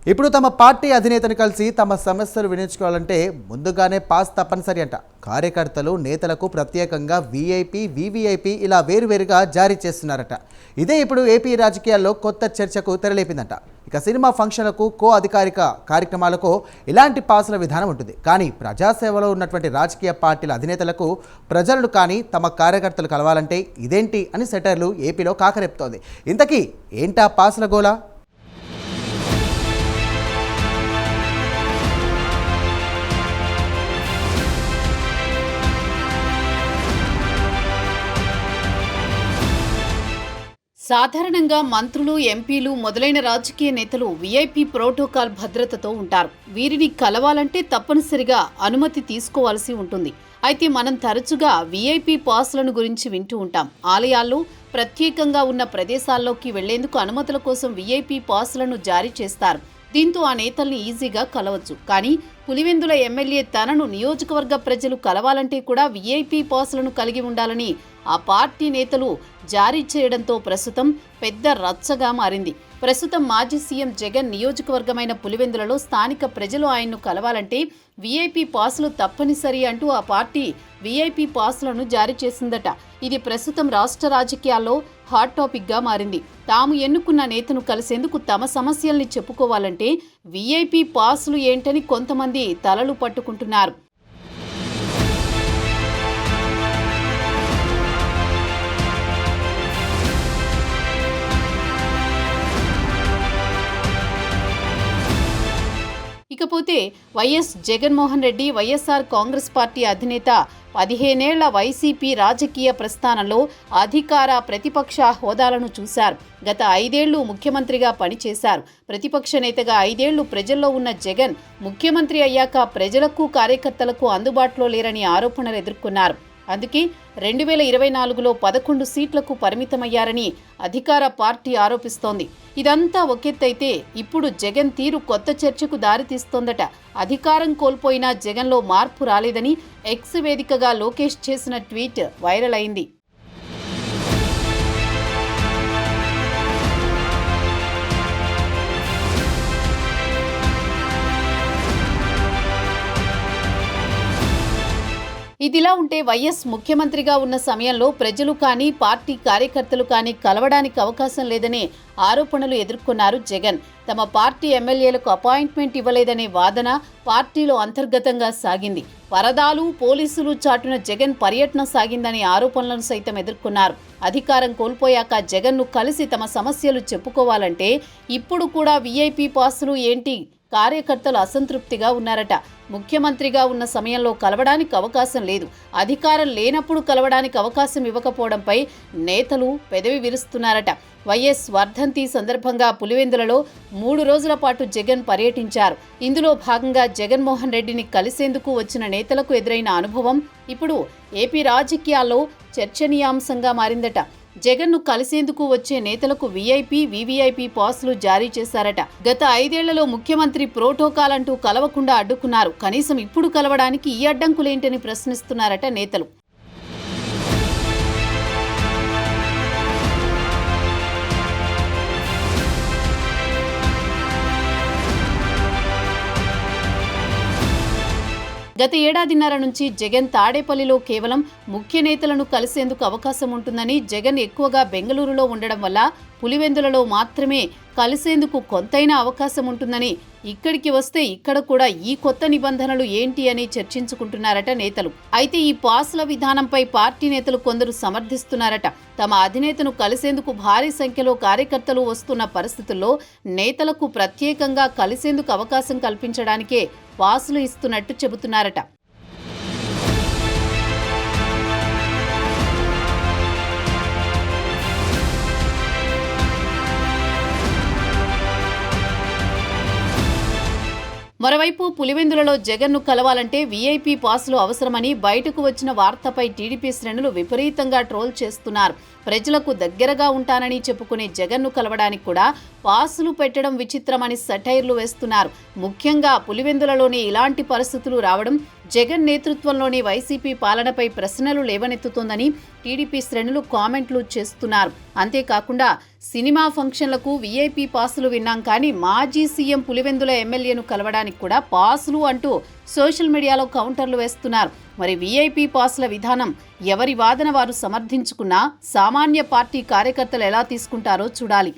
ఇప్పుడు తమ పార్టీ అధినేతను కలిసి తమ సమస్యలు వినియోగించుకోవాలంటే ముందుగానే పాస్ తప్పనిసరి అంట. కార్యకర్తలు నేతలకు ప్రత్యేకంగా వీఐపీ వీవీఐపీ ఇలా వేరువేరుగా జారీ చేస్తున్నారట. ఇదే ఇప్పుడు ఏపీ రాజకీయాల్లో కొత్త చర్చకు తెరలేపిందంట. ఇక సినిమా ఫంక్షన్లకు అధికారిక కార్యక్రమాలకు ఇలాంటి పాసుల విధానం ఉంటుంది. కానీ ప్రజాసేవలో ఉన్నటువంటి రాజకీయ పార్టీల అధినేతలకు ప్రజలను కానీ తమ కార్యకర్తలు కలవాలంటే ఇదేంటి అని సెటర్లు ఏపీలో కాకరేపుతోంది. ఇంతకీ ఏంటా పాసుల గోలా? సాధారణంగా మంత్రులు, ఎంపీలు మొదలైన రాజకీయ నేతలు వీఐపీ ప్రోటోకాల్ భద్రతతో ఉంటారు. వీరిని కలవాలంటే తప్పనిసరిగా అనుమతి తీసుకోవాల్సి ఉంటుంది. అయితే మనం తరచుగా వీఐపీ పాస్లను గురించి వింటూ ఉంటాం. ఆలయాల్లో, ప్రత్యేకంగా ఉన్న ప్రదేశాల్లోకి వెళ్లేందుకు అనుమతుల కోసం వీఐపీ పాస్లను జారీ చేస్తారు. దీంతో ఆ నేతల్ని ఈజీగా కలవచ్చు. కానీ పులివెందుల ఎమ్మెల్యే తనను నియోజకవర్గ ప్రజలు కలవాలంటే కూడా వీఐపీ పాస్లను కలిగి ఉండాలని ఆ పార్టీ నేతలు జారీ చేయడంతో ప్రస్తుతం పెద్ద రచ్చగా మారింది. ప్రస్తుతం మాజీ సీఎం జగన్ నియోజకవర్గమైన పులివెందులలో స్థానిక ప్రజలు ఆయన్ను కలవాలంటే వీఐపీ పాసులు తప్పనిసరి అంటూ ఆ పార్టీ వీఐపీ పాసులను జారీ చేసిందట. ఇది ప్రస్తుతం రాష్ట్ర రాజకీయాల్లో హాట్ టాపిక్గా మారింది. తాము ఎన్నుకున్న నేతను కలిసేందుకు తమ సమస్యల్ని చెప్పుకోవాలంటే వీఐపీ పాసులు ఏంటని కొంతమంది తలలు పట్టుకుంటున్నారు. ఇకపోతే వైఎస్ జగన్మోహన్ రెడ్డి వైఎస్ఆర్ కాంగ్రెస్ పార్టీ అధినేత 15 ఏళ్ల వైసీపీ రాజకీయ ప్రస్థానంలో అధికార ప్రతిపక్ష హోదాలను చూశారు. గత 5 ఏళ్లు ముఖ్యమంత్రిగా పనిచేశారు. ప్రతిపక్ష నేతగా 5 ఏళ్లు ప్రజల్లో ఉన్న జగన్ ముఖ్యమంత్రి అయ్యాక ప్రజలకు కార్యకర్తలకు అందుబాటులో లేరని ఆరోపణలు ఎదుర్కొన్నారు. అందుకే 2024లో 11 సీట్లకు పరిమితమయ్యారని అధికార పార్టీ ఆరోపిస్తోంది. ఇదంతా ఒకెత్తైతే ఇప్పుడు జగన్ తీరు కొత్త చర్చకు దారితీస్తోందట. అధికారం కోల్పోయినా జగన్లో మార్పు రాలేదని ఎక్స్ వేదికగా లోకేష్ చేసిన ట్వీట్ వైరల్ అయింది. ఇదిలా ఉంటే వైఎస్ ముఖ్యమంత్రిగా ఉన్న సమయంలో ప్రజలు కానీ పార్టీ కార్యకర్తలు కానీ కలవడానికి అవకాశం లేదనే ఆరోపణలు ఎదుర్కొన్నారు జగన్. తమ పార్టీ ఎమ్మెల్యేలకు అపాయింట్మెంట్ ఇవ్వలేదనే వాదన పార్టీలో అంతర్గతంగా సాగింది. వరదాలు, పోలీసులు చాటున జగన్ పర్యటన సాగిందనే ఆరోపణలను సైతం ఎదుర్కొన్నారు. అధికారం కోల్పోయాక జగన్ను కలిసి తమ సమస్యలు చెప్పుకోవాలంటే ఇప్పుడు కూడా వీఐపీ పాసులు ఏంటి? కార్యకర్తలు అసంతృప్తిగా ఉన్నారట. ముఖ్యమంత్రిగా ఉన్న సమయంలో కలవడానికి అవకాశం లేదు, అధికారం లేనప్పుడు కలవడానికి అవకాశం ఇవ్వకపోవడంపై నేతలు పెదవి విరుస్తున్నారట. వైఎస్ వర్ధంతి సందర్భంగా పులివెందులలో 3 రోజుల పాటు జగన్ పర్యటించారు. ఇందులో భాగంగా జగన్మోహన్ రెడ్డిని కలిసేందుకు వచ్చిన నేతలకు ఎదురైన అనుభవం ఇప్పుడు ఏపీ రాజకీయాల్లో చర్చనీయాంశంగా మారిందట. జగన్ను కలిసేందుకు వచ్చే నేతలకు వీఐపీ, వీవీఐపీ పాసులు జారీ చేశారట. గత 5 ఏళ్లలో ముఖ్యమంత్రి ప్రోటోకాల్ అంటూ కలవకుండా అడ్డుకున్నారు. కనీసం ఇప్పుడు కలవడానికి ఈ అడ్డంకులేంటని ప్రశ్నిస్తున్నారట నేతలు. గత ఏడాదిన్నర నుంచి జగన్ తాడేపల్లిలో కేవలం ముఖ్య నేతలను కలిసేందుకు అవకాశం ఉంటుందని, జగన్ ఎక్కువగా బెంగళూరులో ఉండడం వల్ల పులివెందులలో మాత్రమే కలిసేందుకు కొంతైనా అవకాశం ఉంటుందని, ఇక్కడికి వస్తే ఇక్కడ కూడా ఈ కొత్త నిబంధనలు ఏంటి అని చర్చించుకుంటున్నారట నేతలు. అయితే ఈ పాసుల విధానంపై పార్టీ నేతలు కొందరు సమర్థిస్తున్నారట. తమ అధినేతను కలిసేందుకు భారీ సంఖ్యలో కార్యకర్తలు వస్తున్న పరిస్థితుల్లో నేతలకు ప్రత్యేకంగా కలిసేందుకు అవకాశం కల్పించడానికే పాసులు ఇస్తున్నట్టు చెబుతున్నారట. మరోవైపు పులివెందులలో జగన్ను కలవాలంటే వీఐపీ పాసులు అవసరమని బయటకు వచ్చిన వార్తపై టీడీపీ శ్రేణులు విపరీతంగా ట్రోల్ చేస్తున్నారు. ప్రజలకు దగ్గరగా ఉంటానని చెప్పుకునే జగన్ను కలవడానికి కూడా పాసులు పెట్టడం విచిత్రమని సెటైర్లు వేస్తున్నారు. ముఖ్యంగా పులివెందులలోనే ఇలాంటి పరిస్థితులు రావడం జగన్ నేతృత్వంలోని వైసీపీ పాలనపై ప్రశ్నలు లేవనెత్తుతోందని టీడీపీ శ్రేణులు కామెంట్లు చేస్తున్నారు. అంతేకాకుండా సినిమా ఫంక్షన్లకు వీఐపీ పాసులు విన్నాం కానీ మాజీ సీఎం పులివెందుల ఎమ్మెల్యేను కలవడానికి కూడా పాసులు అంటూ సోషల్ మీడియాలో కౌంటర్లు వేస్తున్నారు. మరి వీఐపీ పాసుల విధానం ఎవరి వాదన వారు సమర్థించుకున్నా సామాన్య పార్టీ కార్యకర్తలు ఎలా తీసుకుంటారో చూడాలి.